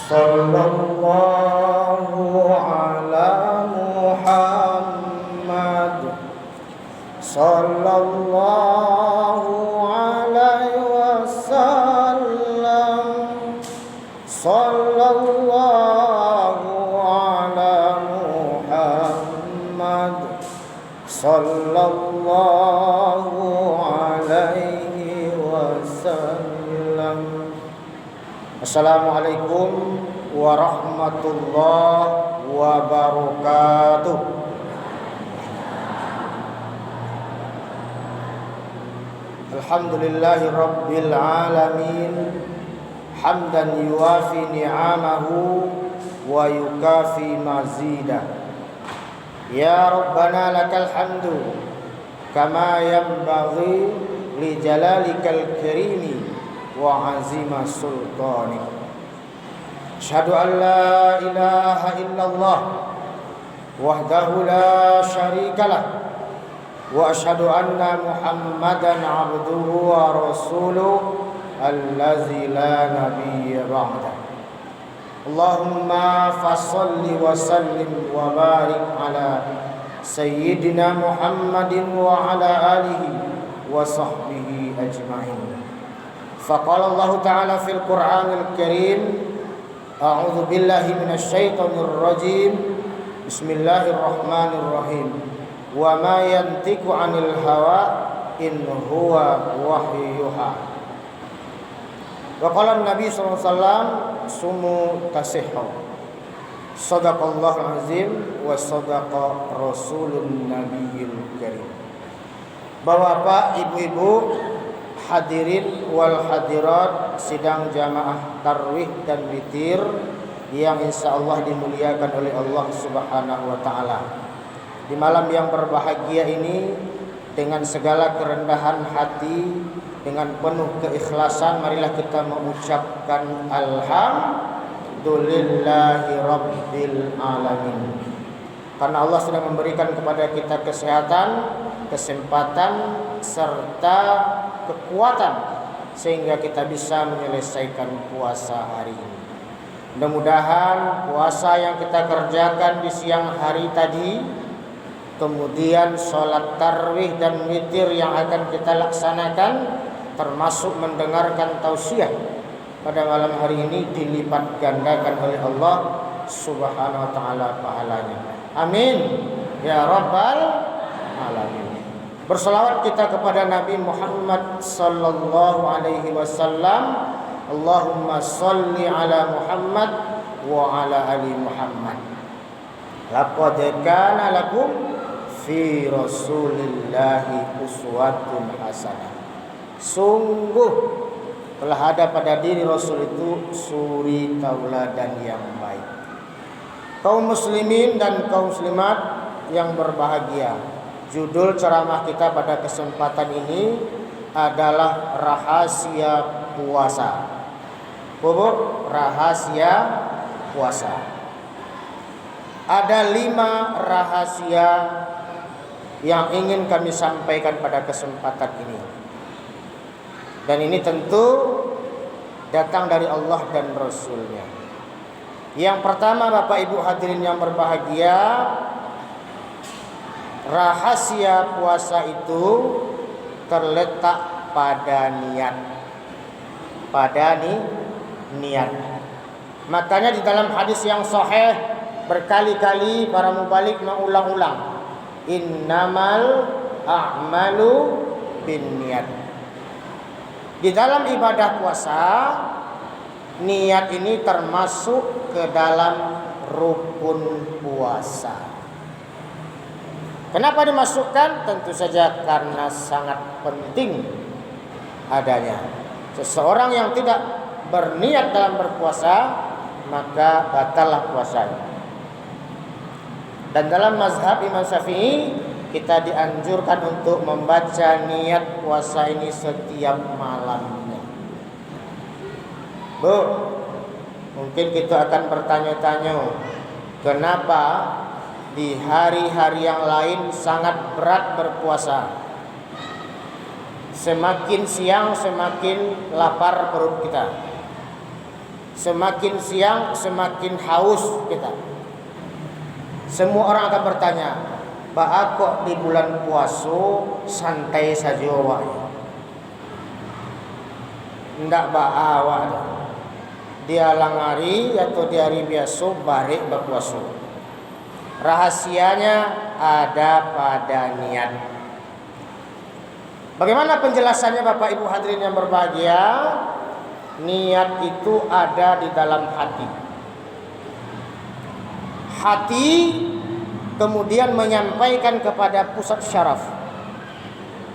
Sallallahu ala Muhammad. Sallallahu alaihi wasallam. Sallallahu ala Muhammad. Sallallahu alaihi wasallam. Assalamualaikum warahmatullahi wabarakatuh. Alhamdulillahi rabbil alamin, hamdan yuwafi ni'amahu wa yukafi mazidah. Ya Rabbana lakal hamdu kama yanbaghi li jalalikal karimi wa azima sultanik. Asyhadu an la ilaha illallah wahdahu la syarikalah wa asyhadu anna Muhammadan abduhu wa rasuluh allazi la nabiyya ba'dah. Allahumma fassalli wa sallim wa barik ala sayyidina Muhammadin wa ala alihi wa sahbihi ajma'in. Faqala Allah Ta'ala fil Qur'anil Karim, a'udzu billahi minasy syaithanir rajim. Bismillahirrahmanirrahim. Wa ma yantiqu 'anil hawa in huwa wahyu yuha. Wa qala Nabi sallallahu alaihi wasallam sumu tasihhu. Shadaqallahul azim wa shadaqa rasulun nabiyil karim. Bapak, ibu-ibu, hadirin wal hadirat sidang jamaah tarwih dan witir yang insyaallah dimuliakan oleh Allah Subhanahu wa taala. Di malam yang berbahagia ini, dengan segala kerendahan hati, dengan penuh keikhlasan, marilah kita mengucapkan alhamdulillahi rabbil alamin. Karena Allah sudah memberikan kepada kita kesehatan, kesempatan, serta kekuatan sehingga kita bisa menyelesaikan puasa hari ini. Mudah-mudahan puasa yang kita kerjakan di siang hari tadi, kemudian sholat tarwih dan witir yang akan kita laksanakan, termasuk mendengarkan tausiah pada malam hari ini, dilipat gandakan oleh Allah Subhanahu wa taala pahalanya. Amin ya rabbal alamin. Berselawat kita kepada Nabi Muhammad sallallahu alaihi wasallam. Allahumma shalli ala Muhammad wa ala ali Muhammad. Laqad kana lakum fi rasulillahi uswatun hasanah. Sungguh telah ada pada diri Rasul itu suri tauladan yang baik. Kaum muslimin dan kaum muslimat yang berbahagia, judul ceramah kita pada kesempatan ini adalah rahasia puasa. Rahasia puasa. Ada 5 rahasia yang ingin kami sampaikan pada kesempatan ini. Dan ini tentu datang dari Allah dan Rasulnya. Yang pertama, Bapak Ibu hadirin yang berbahagia, rahasia puasa itu terletak pada niat. Pada niat. Makanya di dalam hadis yang sahih berkali-kali para mubalik mengulang-ulang, innamal a'malu binniyat. Di dalam ibadah puasa, niat ini termasuk ke dalam rukun puasa. Kenapa dimasukkan? Tentu saja karena sangat penting adanya. Seseorang yang tidak berniat dalam berpuasa, maka batallah puasanya. Dan dalam mazhab Imam Syafi'i, kita dianjurkan untuk membaca niat puasa ini setiap malamnya. Bu, mungkin kita akan bertanya-tanya, kenapa di hari-hari yang lain sangat berat berpuasa? Semakin siang semakin lapar perut kita. Semakin siang semakin haus kita. Semua orang akan bertanya, "Ba kok di bulan puasa santai saja wae?" Ndak awak dia langari atau di hari biasa barek berpuasa. Rahasianya ada pada niat. Bagaimana penjelasannya Bapak Ibu hadirin yang berbahagia? Niat itu ada di dalam hati. Hati kemudian menyampaikan kepada pusat syaraf.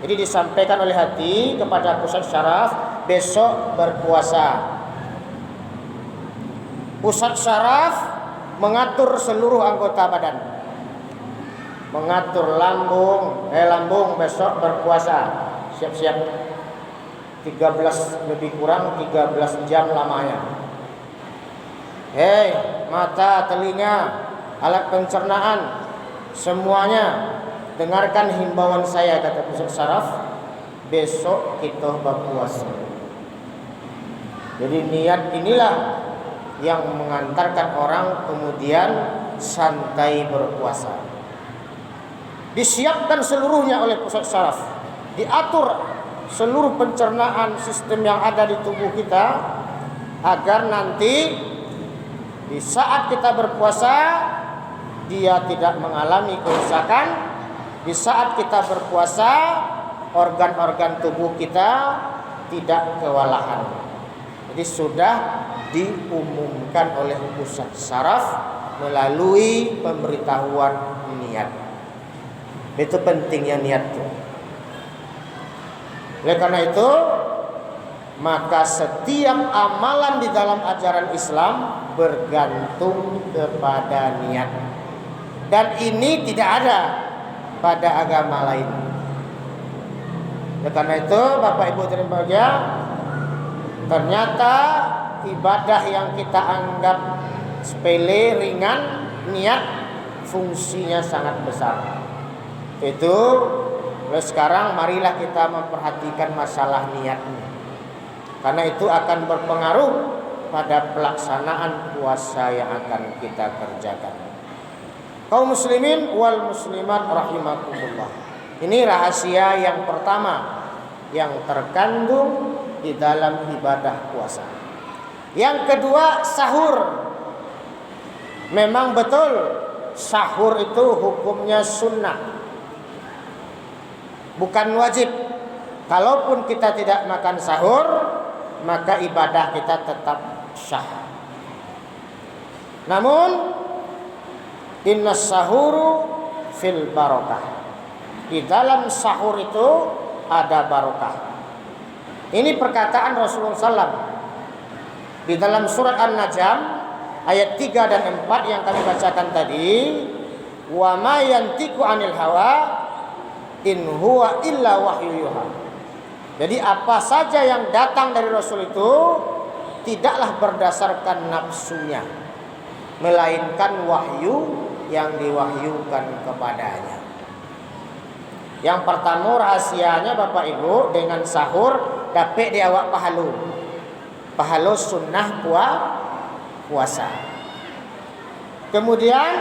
Jadi disampaikan oleh hati kepada pusat syaraf, besok berpuasa. Pusat syaraf mengatur seluruh anggota badan. Mengatur lambung besok berpuasa. Siap-siap. 13 lebih kurang 13 jam lamanya. Hei, mata, telinga, alat pencernaan, semuanya dengarkan himbauan saya, kata pusat syaraf. Besok kita berpuasa. Jadi niat inilah yang mengantarkan orang kemudian santai berpuasa. Disiapkan seluruhnya oleh pusat syaraf. Diatur seluruh pencernaan sistem yang ada di tubuh kita agar nanti di saat kita berpuasa dia tidak mengalami kerusakan. Di saat kita berpuasa organ-organ tubuh kita tidak kewalahan. Jadi sudah diumumkan oleh pusat syaraf melalui pemberitahuan niat. Itu pentingnya niat itu. Oleh karena itu, maka setiap amalan di dalam ajaran Islam bergantung kepada niat. Dan ini tidak ada pada agama lain. Oleh karena itu, Bapak Ibu hadirin berbahagia, ternyata ibadah yang kita anggap sepele, ringan, niat fungsinya sangat besar. Itu mulai sekarang marilah kita memperhatikan masalah niatnya. Karena itu akan berpengaruh pada pelaksanaan puasa yang akan kita kerjakan. Kaum muslimin wal muslimat rahimakumullah. Ini rahasia yang pertama yang terkandung di dalam ibadah puasa. Yang kedua, sahur. Memang betul sahur itu hukumnya sunnah, bukan wajib. Kalaupun kita tidak makan sahur, maka ibadah kita tetap sah. Namun innas sahuru fil barokah. Di dalam sahur itu ada barokah. Ini perkataan Rasulullah SAW di dalam surat An-Najm ayat 3 dan 4 yang kami bacakan tadi. Wa ma yantiqu 'anil hawa in huwa illa wahyu yuha. Jadi apa saja yang datang dari Rasul itu tidaklah berdasarkan nafsunya, melainkan wahyu yang diwahyukan kepadanya. Yang pertama rahasianya Bapak Ibu, dengan sahur dapat di awak pahala sunnah puasa. Kemudian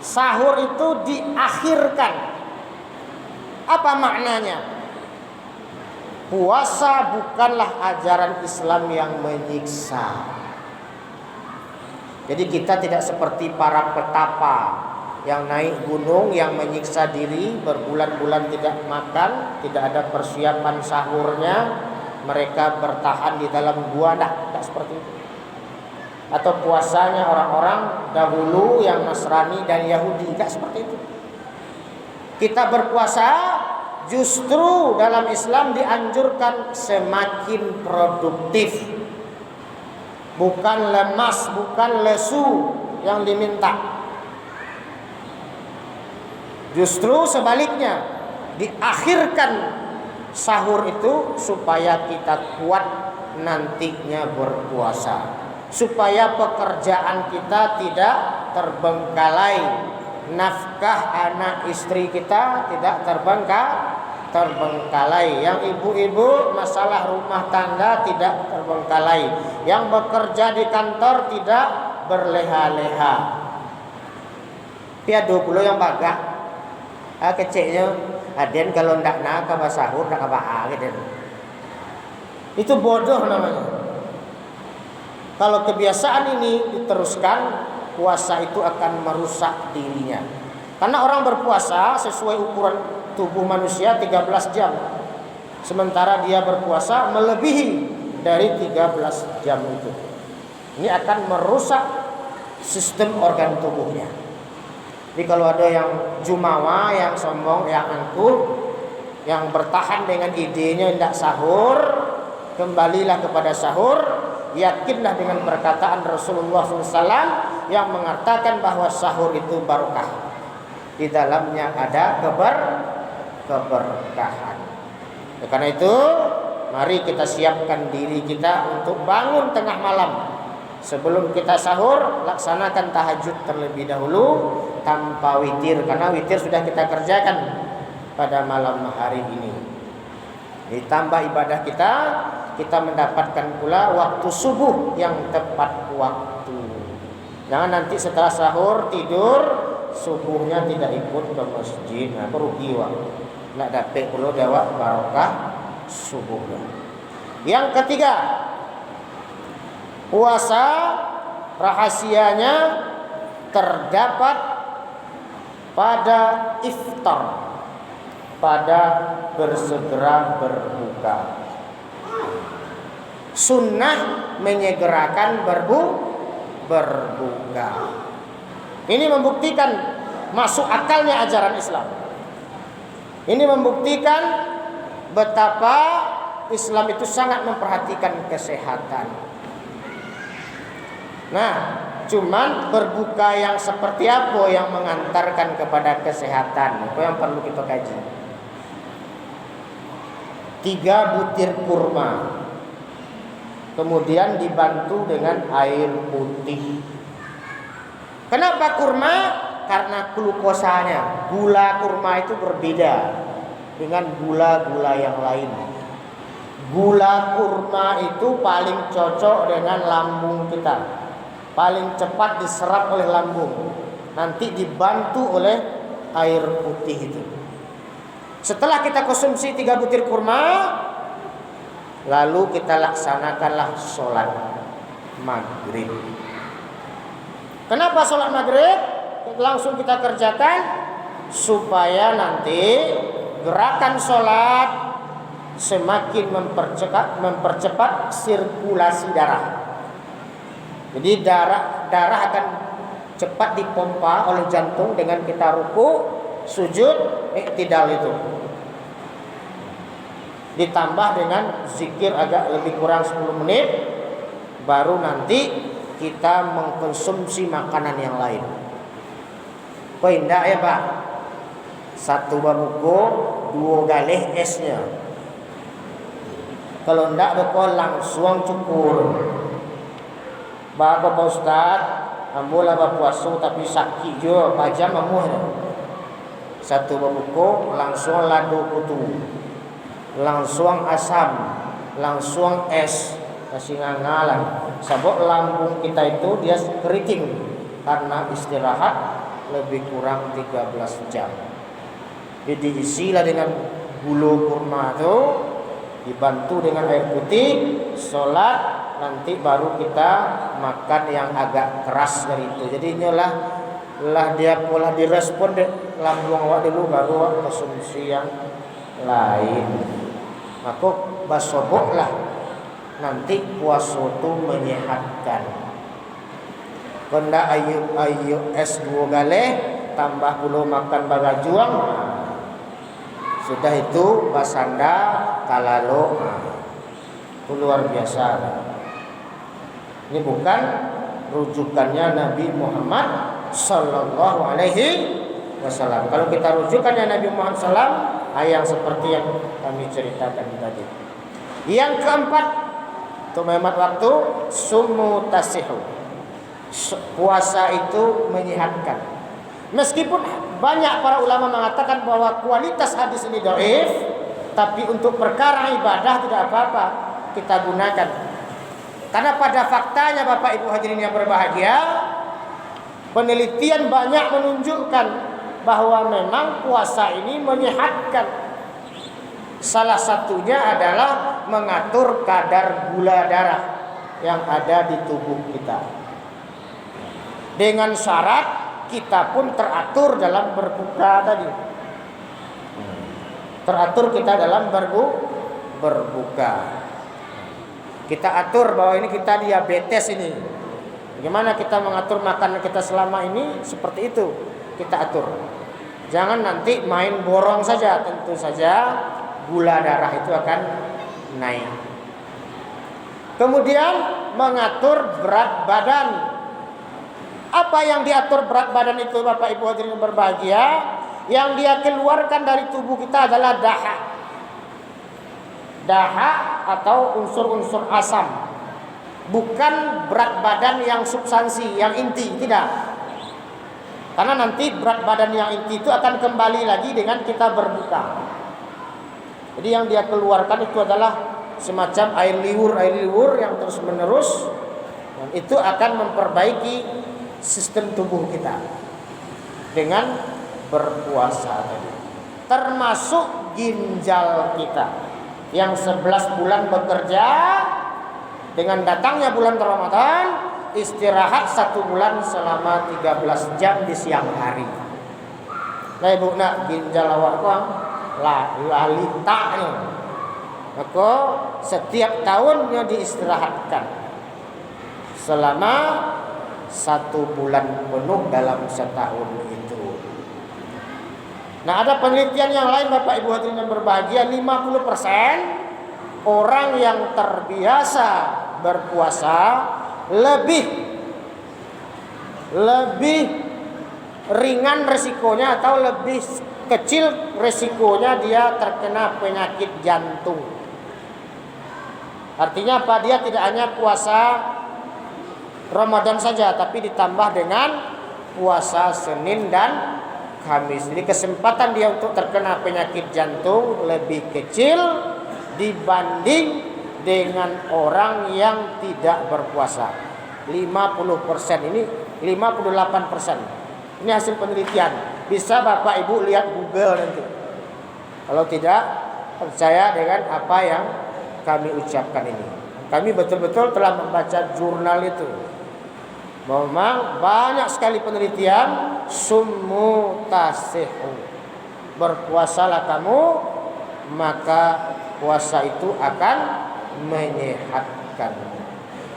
sahur itu diakhirkan. Apa maknanya? Puasa bukanlah ajaran Islam yang menyiksa. Jadi kita tidak seperti para petapa yang naik gunung, yang menyiksa diri berbulan-bulan tidak makan, tidak ada persiapan sahurnya, mereka bertahan di dalam gua. Tidak seperti itu. Atau puasanya orang-orang dahulu yang Nasrani dan Yahudi, tidak seperti itu. Kita berpuasa justru dalam Islam dianjurkan semakin produktif, bukan lemas, bukan lesu yang diminta. Justru sebaliknya, diakhirkan sahur itu supaya kita kuat nantinya berpuasa, supaya pekerjaan kita tidak terbengkalai, nafkah anak istri kita tidak terbengkalai. Yang ibu-ibu masalah rumah tangga tidak terbengkalai. Yang bekerja di kantor tidak berleha-leha. Piadu pula yang bagak. Kecilnya aden kalau ndak nak ke sahur nak apa gitu. Itu bodoh namanya. Kalau kebiasaan ini diteruskan, puasa itu akan merusak dirinya. Karena orang berpuasa sesuai ukuran tubuh manusia 13 jam. Sementara dia berpuasa melebihi dari 13 jam itu. Ini akan merusak sistem organ tubuhnya. Jadi kalau ada yang jumawa, yang sombong, yang angkuh, yang bertahan dengan idenya tidak sahur, kembalilah kepada sahur. Yakinlah dengan perkataan Rasulullah SAW yang mengatakan bahwa sahur itu barokah. Di dalamnya ada keberkahan. Karena itu, mari kita siapkan diri kita untuk bangun tengah malam. Sebelum kita sahur, laksanakan tahajud terlebih dahulu tanpa witir, karena witir sudah kita kerjakan pada malam hari ini. Ditambah ibadah kita mendapatkan pula waktu subuh yang tepat waktu. Jangan nanti setelah sahur tidur, subuhnya tidak ikut ke masjid, nah merugi wak. Nak dapat pula dapat barokah subuhnya. Yang ketiga, puasa rahasianya terdapat pada iftar, pada bersegera berbuka. Sunnah menyegerakan berbuka. Ini membuktikan masuk akalnya ajaran Islam. Ini membuktikan betapa Islam itu sangat memperhatikan kesehatan. Nah, cuman berbuka yang seperti apa yang mengantarkan kepada kesehatan? Itu yang perlu kita kaji. 3 butir kurma, kemudian dibantu dengan air putih. Kenapa kurma? Karena glukosanya, gula kurma itu berbeda dengan gula-gula yang lain. Gula kurma itu paling cocok dengan lambung kita, paling cepat diserap oleh lambung, nanti dibantu oleh air putih itu. Setelah kita konsumsi 3 butir kurma, lalu kita laksanakanlah sholat maghrib. Kenapa sholat maghrib? Langsung kita kerjakan supaya nanti gerakan sholat semakin mempercepat sirkulasi darah. Jadi darah akan cepat dipompa oleh jantung dengan kita ruku, sujud, iktidal itu. Ditambah dengan zikir agak lebih kurang 10 menit, baru nanti kita mengkonsumsi makanan yang lain. Kok indah ya Pak? 1 babuko 2 galih esnya. Kalau ndak beko langsung cukur. Bapak Ustaz, ambolah berpuasa tapi sakit jo, pajam amuh. 1 babuko langsung lado kutu, langsung asam, langsung es, kasih ngangalan. Sebab lambung kita itu dia keriting karena istirahat lebih kurang 13 jam. Jadi diisilah dengan bulu kurma itu, dibantu dengan air putih, sholat, nanti baru kita makan yang agak keras dari itu. Jadi inilah dia pola direspon deh lambung awak dulu, baru awak konsumsi yang lain. Maka basoboklah nanti puasa itu menyehatkan. Kena ayu es 2 galeh, tambah puluh makan bagajuang, sudah itu basanda kalalo, itu luar biasa. Ini bukan rujukannya Nabi Muhammad Sallallahu Alaihi Wasallam. Kalau kita rujukannya Nabi Muhammad Sallam, yang seperti yang kami ceritakan tadi. Yang keempat, untuk menghemat waktu, sumu tasihu. Puasa itu menyehatkan. Meskipun banyak para ulama mengatakan bahwa kualitas hadis ini dhaif, tapi untuk perkara ibadah tidak apa-apa kita gunakan. Karena pada faktanya Bapak Ibu hadirin yang berbahagia, penelitian banyak menunjukkan bahwa memang puasa ini menyehatkan. Salah satunya adalah mengatur kadar gula darah yang ada di tubuh kita. Dengan syarat kita pun teratur dalam berbuka tadi. Teratur kita dalam berbuka. Kita atur bahwa ini kita diabetes ini. Bagaimana kita mengatur makanan kita selama ini, seperti itu kita atur. Jangan nanti main borong saja, tentu saja gula darah itu akan naik. Kemudian mengatur berat badan. Apa yang diatur berat badan itu Bapak Ibu hadirin yang berbahagia? Yang dia keluarkan dari tubuh kita adalah dahak. Dahak atau unsur-unsur asam. Bukan berat badan yang substansi, yang inti, tidak. Karena nanti berat badan yang inti itu akan kembali lagi dengan kita berbuka. Jadi yang dia keluarkan itu adalah semacam air liur yang terus menerus, dan itu akan memperbaiki sistem tubuh kita dengan berpuasa tadi. Termasuk ginjal kita yang 11 bulan bekerja, dengan datangnya bulan Ramadan istirahat 1 bulan selama 13 jam di siang hari. Nah ibu nak ginjal awak bang lalita nih, maka setiap tahunnya diistirahatkan selama 1 bulan penuh dalam setahun itu. Nah ada penelitian yang lain Bapak Ibu hadirin yang berbahagia, 50% orang yang terbiasa berpuasa lebih ringan resikonya atau lebih kecil resikonya dia terkena penyakit jantung. Artinya apa? Dia tidak hanya puasa Ramadan saja, tapi ditambah dengan puasa Senin dan Kamis. Jadi kesempatan dia untuk terkena penyakit jantung lebih kecil dibanding dengan orang yang tidak berpuasa. 50% ini 58%. Ini hasil penelitian. Bisa Bapak Ibu lihat Google nanti. Kalau tidak percaya dengan apa yang kami ucapkan ini. Kami betul-betul telah membaca jurnal itu. Memang banyak sekali penelitian. Summu tasihu, berpuasalah kamu, maka puasa itu akan menyehatkan.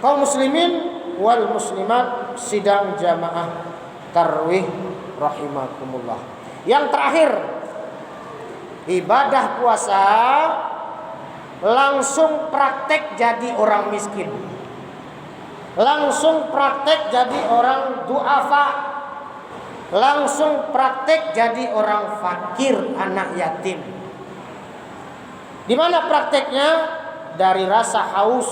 Kaum muslimin wal muslimat sidang jamaah tarawih rahimakumullah. Yang terakhir, ibadah puasa langsung praktek jadi orang miskin. Langsung praktek jadi orang duafa. Langsung praktek jadi orang fakir, anak yatim. Di mana prakteknya? Dari rasa haus,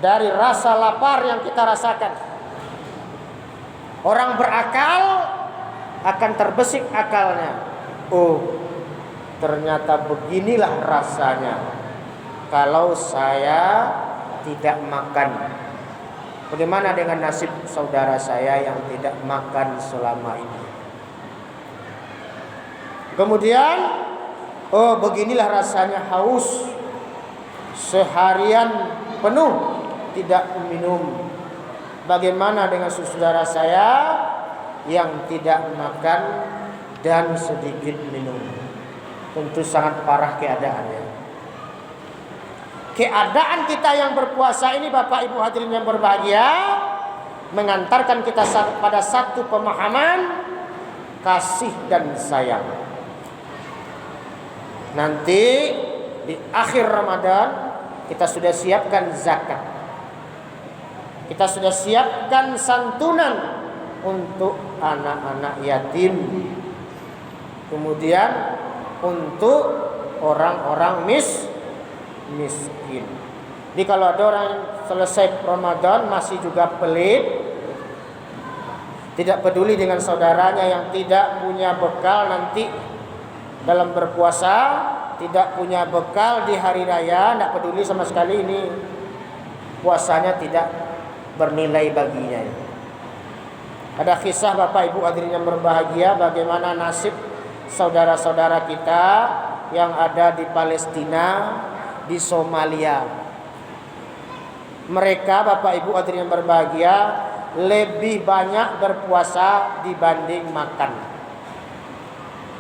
dari rasa lapar yang kita rasakan. Orang berakal akan terbesit akalnya. Oh, ternyata beginilah rasanya kalau saya tidak makan. Bagaimana dengan nasib saudara saya yang tidak makan selama ini? Kemudian, oh beginilah rasanya haus seharian penuh tidak minum. Bagaimana dengan saudara saya yang tidak makan dan sedikit minum? Tentu sangat parah keadaannya. Keadaan kita yang berpuasa ini Bapak Ibu hadirin yang berbahagia mengantarkan kita pada satu pemahaman kasih dan sayang. Nanti di akhir Ramadan kita sudah siapkan zakat. Kita sudah siapkan santunan untuk anak-anak yatim. Kemudian untuk orang-orang miskin. Jadi kalau ada orang yang selesai Ramadan masih juga pelit, tidak peduli dengan saudaranya yang tidak punya bekal nanti dalam berpuasa, tidak punya bekal di hari raya, tidak peduli sama sekali, ini puasanya tidak bernilai baginya. Ada kisah Bapak Ibu hadirin yang berbahagia, bagaimana nasib saudara-saudara kita yang ada di Palestina, di Somalia. Mereka Bapak Ibu hadirin yang berbahagia lebih banyak berpuasa dibanding makan.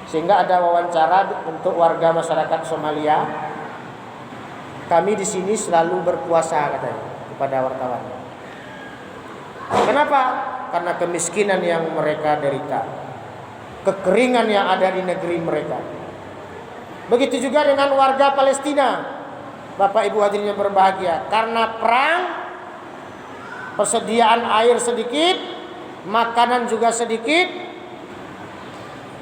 Sehingga ada wawancara untuk warga masyarakat Somalia. Kami di sini selalu berpuasa, katanya kepada wartawan. Kenapa? Karena kemiskinan yang mereka derita, kekeringan yang ada di negeri mereka. Begitu juga dengan warga Palestina, Bapak Ibu hadirin yang berbahagia. Karena perang, persediaan air sedikit, makanan juga sedikit.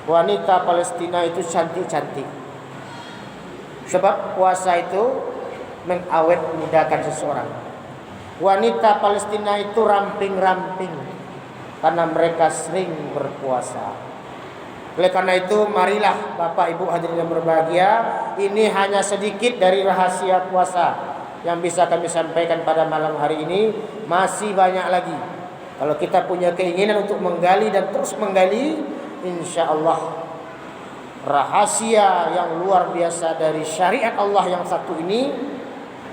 Wanita Palestina itu cantik-cantik. Sebab puasa itu mengawet mudahkan seseorang. Wanita Palestina itu ramping-ramping karena mereka sering berpuasa. Oleh karena itu, marilah Bapak Ibu hadirin yang berbahagia, ini hanya sedikit dari rahasia puasa yang bisa kami sampaikan pada malam hari ini. Masih banyak lagi. Kalau kita punya keinginan untuk menggali dan terus menggali, insya Allah rahasia yang luar biasa dari syariat Allah yang satu ini,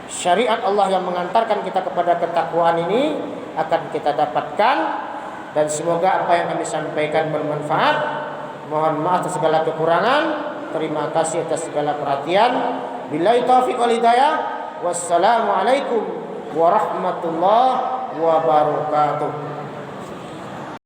syariat Allah yang mengantarkan kita kepada ketakwaan ini akan kita dapatkan. Dan semoga apa yang kami sampaikan bermanfaat. Mohon maaf atas segala kekurangan. Terima kasih atas segala perhatian. Billahi taufiq wal hidayah. Wassalamualaikum warahmatullahi wabarakatuh.